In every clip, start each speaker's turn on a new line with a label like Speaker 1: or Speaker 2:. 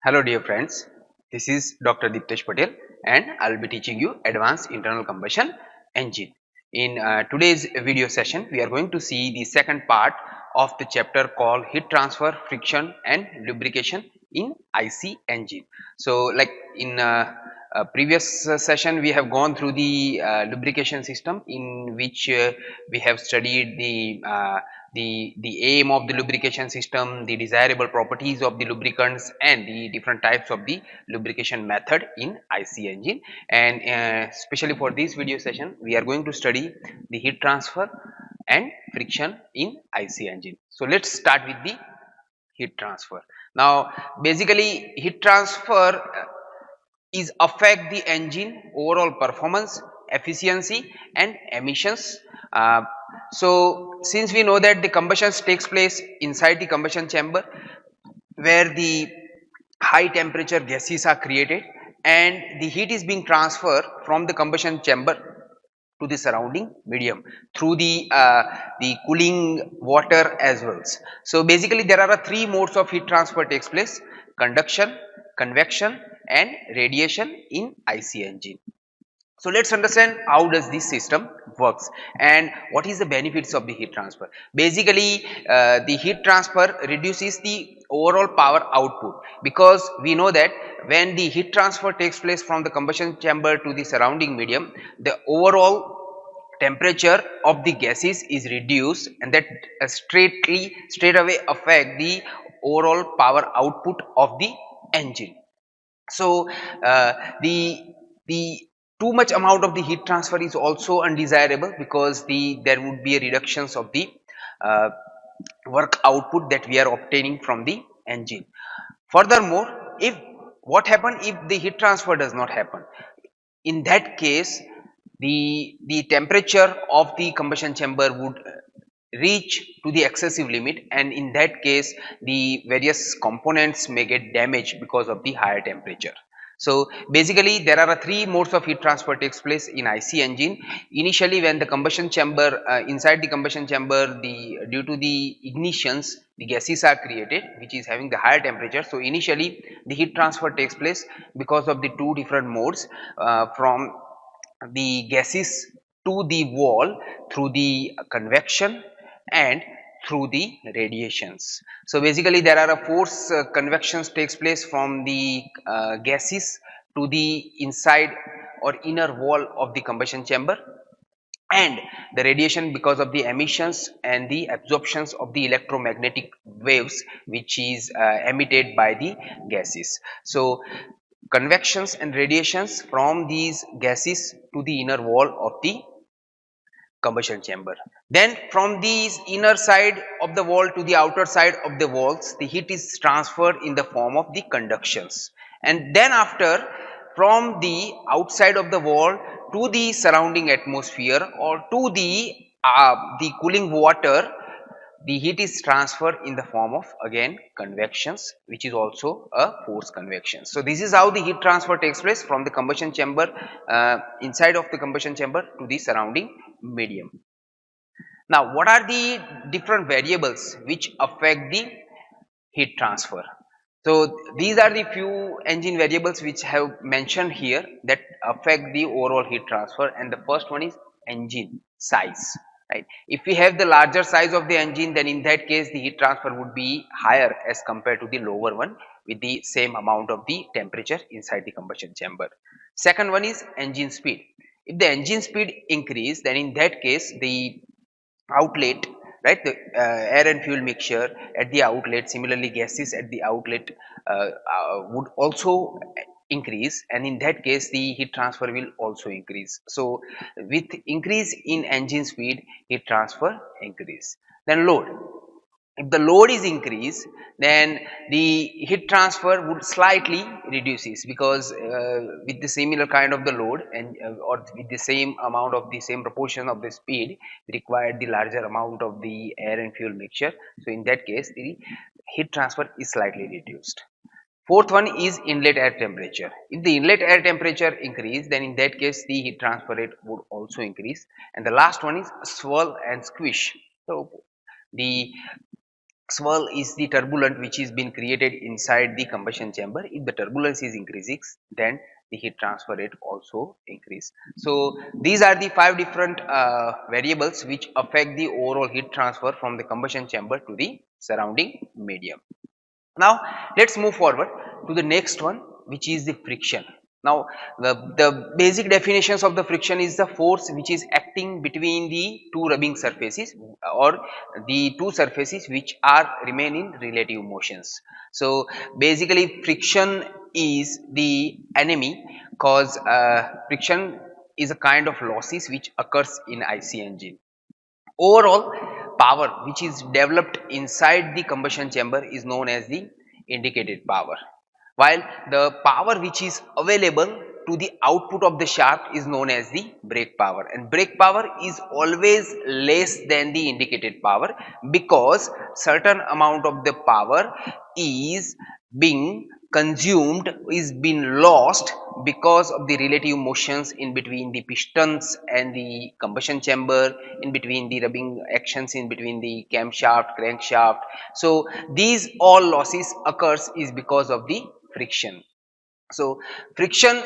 Speaker 1: Hello dear friends, this is Dr. Diptesh Patel and I'll be teaching you Advanced Internal Combustion Engine. In today's video session, we are going to see the second part of the chapter called Heat Transfer, Friction and Lubrication in IC Engine. So like in previous session, we have gone through the lubrication system in which we have studied the aim of the lubrication system, the desirable properties of the lubricants and the different types of the lubrication method in IC engine. And especially for this video session we are going to study the heat transfer and friction in IC engine. So let's start with the heat transfer. Now basically heat transfer is affect the engine overall performance, efficiency and emissions. So since we know that the combustion takes place inside the combustion chamber where the high temperature gases are created and the heat is being transferred from the combustion chamber to the surrounding medium through the cooling water as well. So basically there are three modes of heat transfer takes place: conduction, convection and radiation in IC engine. So let's understand how does this system works and what is the benefits of the heat transfer. Basically the heat transfer reduces the overall power output, because we know that when the heat transfer takes place from the combustion chamber to the surrounding medium, the overall temperature of the gases is reduced and that straight away affect the overall power output of the engine. So the too much amount of the heat transfer is also undesirable, because there would be a reductions of the uh, work output that we are obtaining from the engine. Furthermore, if what happen if the heat transfer does not happen, in that case the temperature of the combustion chamber would reach to the excessive limit, and in that case the various components may get damaged because of the higher temperature. So basically there are three modes of heat transfer takes place in IC engine. Initially, when the combustion chamber inside the combustion chamber, the due to the ignitions, the gases are created which is having the higher temperature. So initially the heat transfer takes place because of the two different modes, from the gases to the wall through the convection and through the radiations. So basically there are a force convections takes place from the gases to the inside or inner wall of the combustion chamber, and the radiation because of the emissions and the absorptions of the electromagnetic waves which is emitted by the gases. So convections and radiations from these gases to the inner wall of the combustion chamber. Then from these inner side of the wall to the outer side of the walls, the heat is transferred in the form of the conductions. And then after, from the outside of the wall to the surrounding atmosphere or to the cooling water, the heat is transferred in the form of again convections, which is also a forced convection. So this is how the heat transfer takes place from the combustion chamber, inside of the combustion chamber to the surrounding medium. Now what are the different variables which affect the heat transfer? So these are the few engine variables which have mentioned here that affect the overall heat transfer, and the first one is engine size. Right? If we have the larger size of the engine, then in that case the heat transfer would be higher as compared to the lower one with the same amount of the temperature inside the combustion chamber. Second one is engine speed. If the engine speed increase, then in that case the outlet, right, the air and fuel mixture at the outlet, similarly gases at the outlet would also increase, and in that case the heat transfer will also increase. So with increase in engine speed, heat transfer increase. Then load. If the load is increased, then the heat transfer would slightly reduces, because with the similar kind of the load and or with the same amount of the same proportion of the speed required the larger amount of the air and fuel mixture. So in that case the heat transfer is slightly reduced. Fourth one is inlet air temperature. If the inlet air temperature increase, then in that case the heat transfer rate would also increase. And the last one is swirl and squish. So the swirl is the turbulent which is being created inside the combustion chamber. If the turbulence is increasing, then the heat transfer rate also increase. So these are the five different variables which affect the overall heat transfer from the combustion chamber to the surrounding medium. Now let's move forward to the next one, which is the friction. Now the basic definitions of the friction is the force which is acting between the two rubbing surfaces or the two surfaces which are remain in relative motions. So basically friction is the enemy, cause friction is a kind of losses which occurs in IC engine. Overall power which is developed inside the combustion chamber is known as the indicated power, while the power which is available to the output of the shaft is known as the brake power, and brake power is always less than the indicated power because certain amount of the power is being consumed, is being lost because of the relative motions in between the pistons and the combustion chamber, in between the rubbing actions in between the camshaft, crankshaft. So these all losses occurs is because of the friction. So friction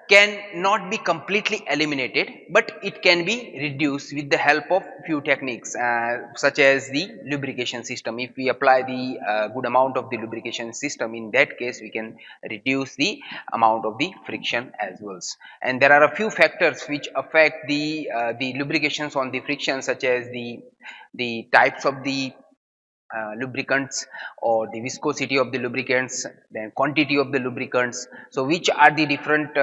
Speaker 1: can not be completely eliminated, but it can be reduced with the help of few techniques such as the lubrication system. If we apply the good amount of the lubrication system, in that case we can reduce the amount of the friction as well. And there are a few factors which affect the lubrications on the friction, such as the types of the lubricants or the viscosity of the lubricants, then quantity of the lubricants. So which are the different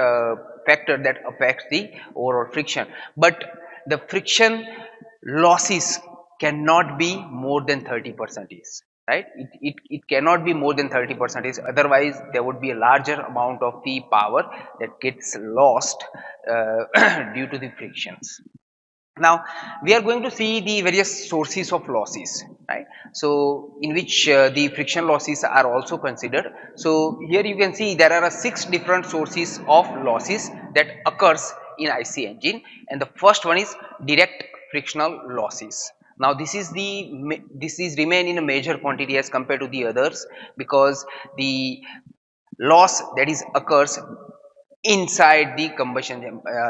Speaker 1: factor that affects the overall friction, but the friction losses cannot be more than 30%, right? It cannot be more than 30%, otherwise there would be a larger amount of the power that gets lost due to the frictions. Now we are going to see the various sources of losses, right? So in which the friction losses are also considered. So here you can see there are 6 different sources of losses that occurs in IC engine, and the first one is direct frictional losses. Now this is remain in a major quantity as compared to the others, because the loss that is occurs inside the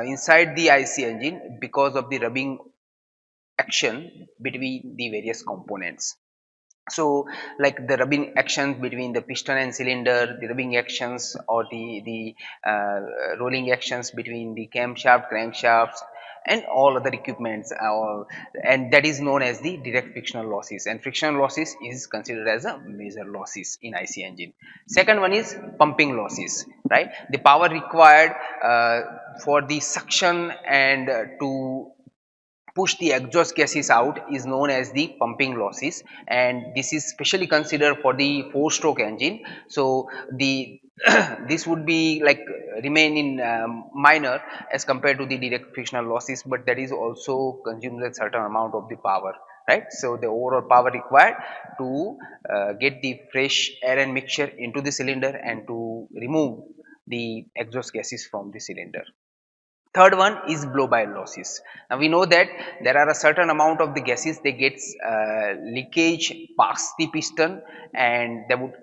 Speaker 1: inside the IC engine because of the rubbing action between the various components. So like the rubbing actions between the piston and cylinder, the rubbing actions or the rolling actions between the camshaft, crankshafts, and all other equipments, and that is known as the direct frictional losses, and frictional losses is considered as a major losses in IC engine. Second one is pumping losses, right? The power required for the suction and to push the exhaust gases out is known as the pumping losses, and this is specially considered for the 4-stroke engine. So the this would be like remain in minor as compared to the direct frictional losses, but that is also consumes a certain amount of the power, right? So the overall power required to get the fresh air and mixture into the cylinder and to remove the exhaust gases from the cylinder. Third one is blow by losses. Now we know that there are a certain amount of the gases they gets leakage past the piston and they would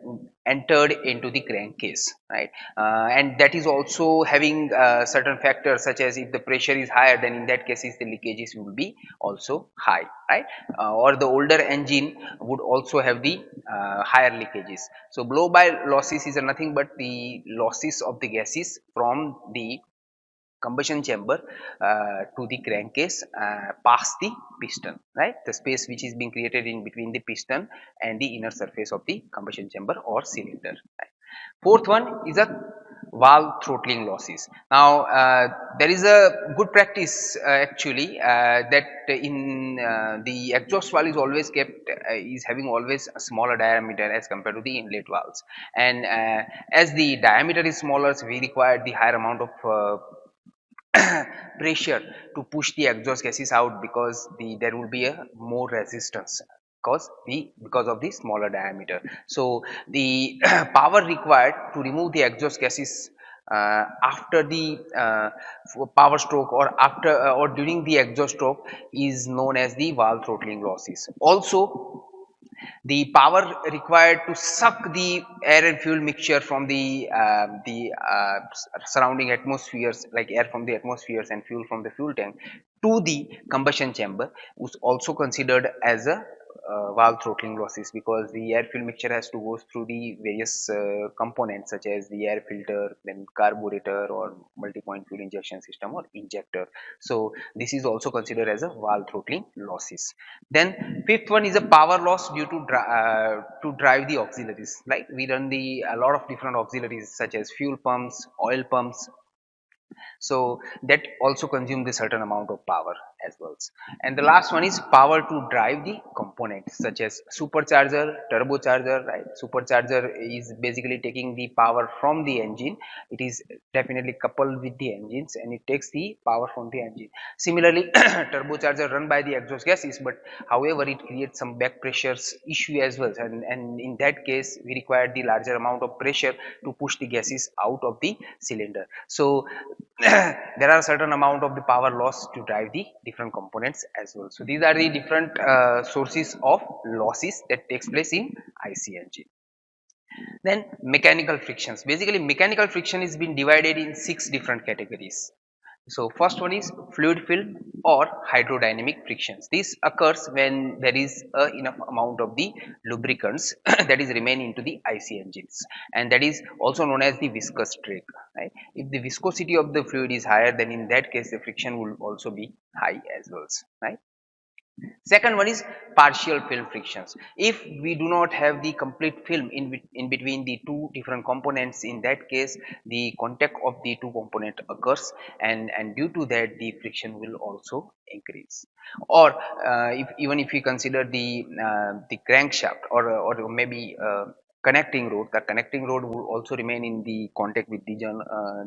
Speaker 1: entered into the crankcase, right? And that is also having certain factors, such as if the pressure is higher, then in that cases the leakages will be also high, right? Or the older engine would also have the higher leakages. So blow by losses is nothing but the losses of the gases from the combustion chamber to the crankcase past the piston, right? The space which is being created in between the piston and the inner surface of the combustion chamber or cylinder, right? Fourth one is a valve throttling losses. Now there is a good practice actually that in the exhaust valve is always kept is having always a smaller diameter as compared to the inlet valves, and as the diameter is smaller, so we require the higher amount of pressure to push the exhaust gases out, because there will be a more resistance because of the smaller diameter. So the power required to remove the exhaust gases after the power stroke or after or during the exhaust stroke is known as the valve throttling losses. Also The power required to suck the air and fuel mixture from the surrounding atmospheres, like air from the atmospheres and fuel from the fuel tank, to the combustion chamber was also considered as a valve throttling losses, because the air fuel mixture has to go through the various components such as the air filter, then carburetor or multi-point fuel injection system or injector. So this is also considered as a valve throttling losses. Then fifth one is a power loss due to drive the auxiliaries. Like we run the a lot of different auxiliaries such as fuel pumps, oil pumps, so that also consumes a certain amount of power as well. And the last one is power to drive the components such as supercharger, turbocharger, right? Supercharger is basically taking the power from the engine. It is definitely coupled with the engines and it takes the power from the engine. Similarly, turbocharger run by the exhaust gases, but however it creates some back pressures issue as well, and in that case we require the larger amount of pressure to push the gases out of the cylinder. So there are certain amount of the power loss to drive the different components as well. So these are the different sources of losses that takes place in IC engine. Then mechanical frictions. Basically, mechanical friction is been divided in 6 different categories. So first one is fluid film or hydrodynamic frictions. This occurs when there is a enough amount of the lubricants that is remain into the IC engines, and that is also known as the viscous drag. Right? If the viscosity of the fluid is higher, then in that case the friction will also be high as well. Right? Second one is partial film frictions. If we do not have the complete film in between the two different components, in that case the contact of the two component occurs, and due to that the friction will also increase. Or if even if we consider the crankshaft or maybe connecting rod, the connecting rod will also remain in the contact with the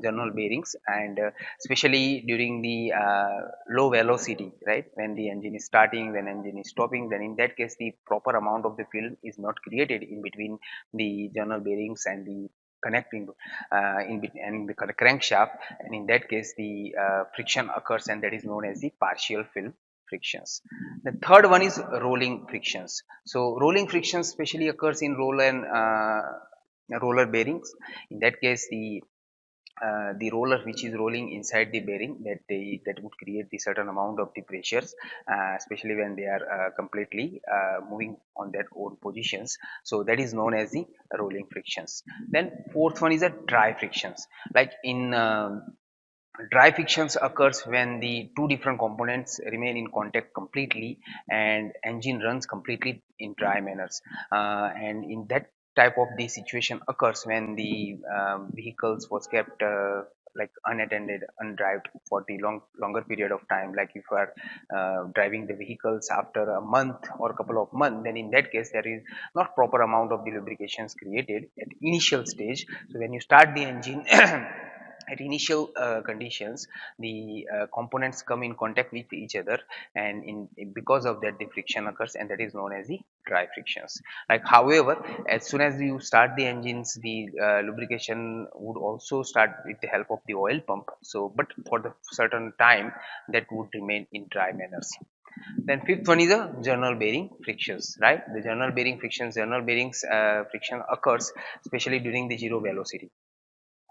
Speaker 1: journal bearings, and especially during the low velocity, right, when the engine is starting, when engine is stopping, then in that case the proper amount of the film is not created in between the journal bearings and the connecting in between and the crankshaft, and in that case the friction occurs, and that is known as the partial film frictions. The third one is rolling frictions. So rolling frictions especially occurs in roller bearings. In that case the roller which is rolling inside the bearing, that would create the certain amount of the pressures, especially when they are completely moving on their own positions. So that is known as the rolling frictions. Then fourth one is a dry frictions. Like in dry frictions occurs when the two different components remain in contact completely and engine runs completely in dry manners, and in that type of the situation occurs when the vehicles was kept like unattended, undrived for the longer period of time. Like if you are driving the vehicles after a month or a couple of months, then in that case there is not proper amount of the lubrications created at initial stage. So when you start the engine at initial conditions, the components come in contact with each other, and because of that the friction occurs, and that is known as the dry frictions. Like however, as soon as you start the engines, the lubrication would also start with the help of the oil pump, so but for the certain time that would remain in dry manners. Then fifth one is a journal bearing frictions, right? The journal bearings friction occurs especially during the zero velocity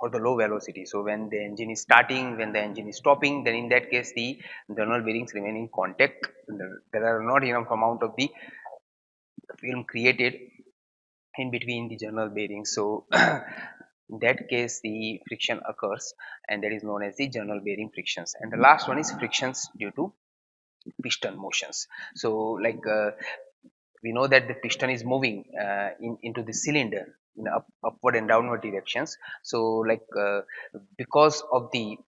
Speaker 1: or the low velocity. So when the engine is starting, when the engine is stopping, then in that case the journal bearings remain in contact. There are not enough amount of the film created in between the journal bearings. So in that case the friction occurs, and that is known as the journal bearing frictions. And the last one is frictions due to piston motions. So like we know that the piston is moving into the cylinder in upward and downward directions. So like because of the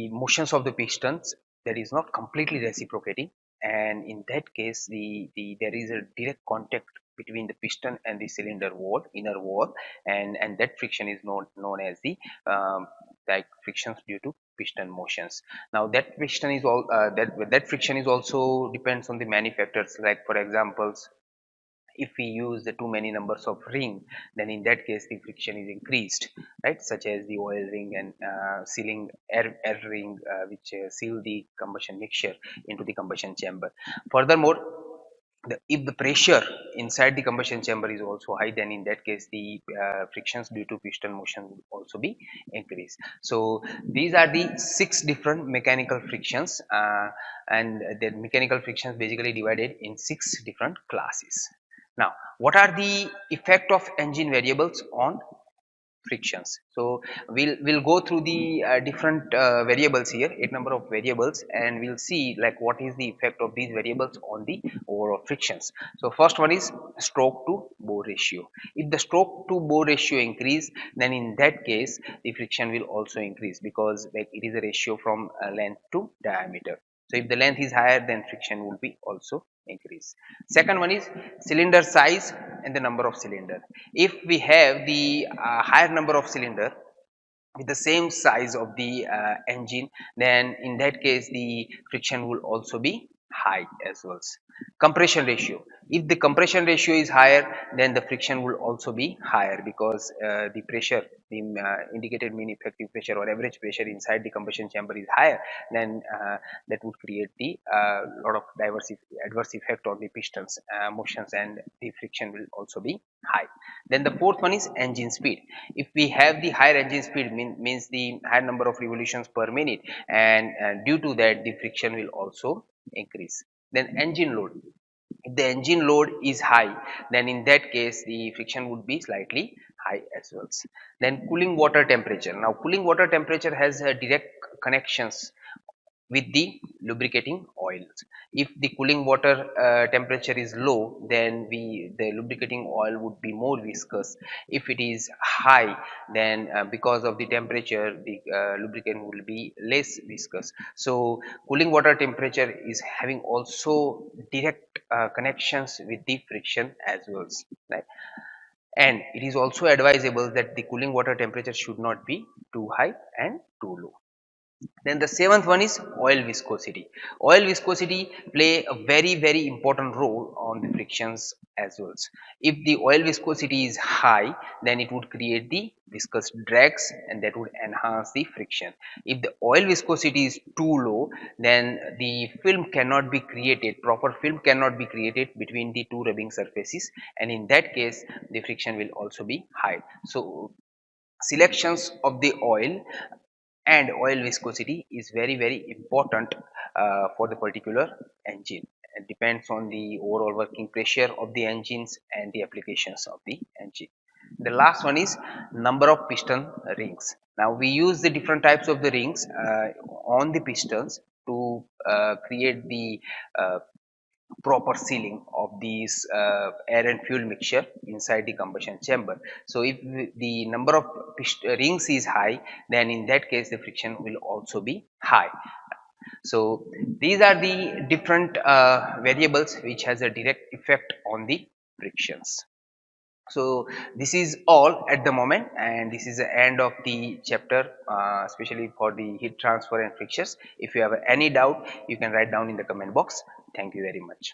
Speaker 1: motions of the pistons, that is not completely reciprocating, and in that case there is a direct contact between the piston and the cylinder wall, inner wall, and that friction is known as the um, like frictions due to piston motions. Now that friction is all that friction is also depends on the manufacturers. Like for examples, if we use the too many numbers of ring, then in that case the friction is increased, right, such as the oil ring and sealing air ring, which seal the combustion mixture into the combustion chamber. Furthermore, if the pressure inside the combustion chamber is also high, then in that case the frictions due to piston motion will also be increased. So these are the 6 different mechanical frictions, and the mechanical frictions basically divided in 6 different classes. Now, what are the effect of engine variables on frictions? So we'll go through the different variables here, 8 number of variables, and we'll see like what is the effect of these variables on the overall frictions. So first one is stroke to bore ratio. If the stroke to bore ratio increase, then in that case the friction will also increase, because like it is a ratio from length to diameter. So if the length is higher, then friction will be also increase. Second one is cylinder size and the number of cylinder. If we have the higher number of cylinder with the same size of the engine, then in that case the friction will also be high as well. Compression ratio. If the compression ratio is higher, then the friction will also be higher, because the pressure, the indicated mean effective pressure or average pressure inside the combustion chamber is higher, then that would create the lot of adverse effect on the pistons motions, and the friction will also be high. Then the fourth one is engine speed. If we have the higher engine speed, means the higher number of revolutions per minute, and due to that the friction will also increase. Then engine load. If the engine load is high, then in that case the friction would be slightly high as well. Then cooling water temperature. Now cooling water temperature has direct connections with the lubricating oils. If the cooling water temperature is low, then the lubricating oil would be more viscous. If it is high, then because of the temperature the lubricant will be less viscous. So cooling water temperature is having also direct connections with the friction as well, right? And it is also advisable that the cooling water temperature should not be too high and too low. Then the seventh one is oil viscosity. Oil viscosity play a very important role on the frictions as well. If the oil viscosity is high, then it would create the viscous drags, and that would enhance the friction. If the oil viscosity is too low, then the film cannot be created, proper film cannot be created between the two rubbing surfaces, and in that case the friction will also be high. So selections of the oil and oil viscosity is very important for the particular engine. It depends on the overall working pressure of the engines and the applications of the engine. The last one is number of piston rings. Now we use the different types of the rings on the pistons to create the proper sealing of these air and fuel mixture inside the combustion chamber. So if the number of rings is high, then in that case the friction will also be high. So these are the different variables which has a direct effect on the frictions. So this is all at the moment, and this is the end of the chapter, especially for the heat transfer and frictions. If you have any doubt, you can write down in the comment box. Thank you very much.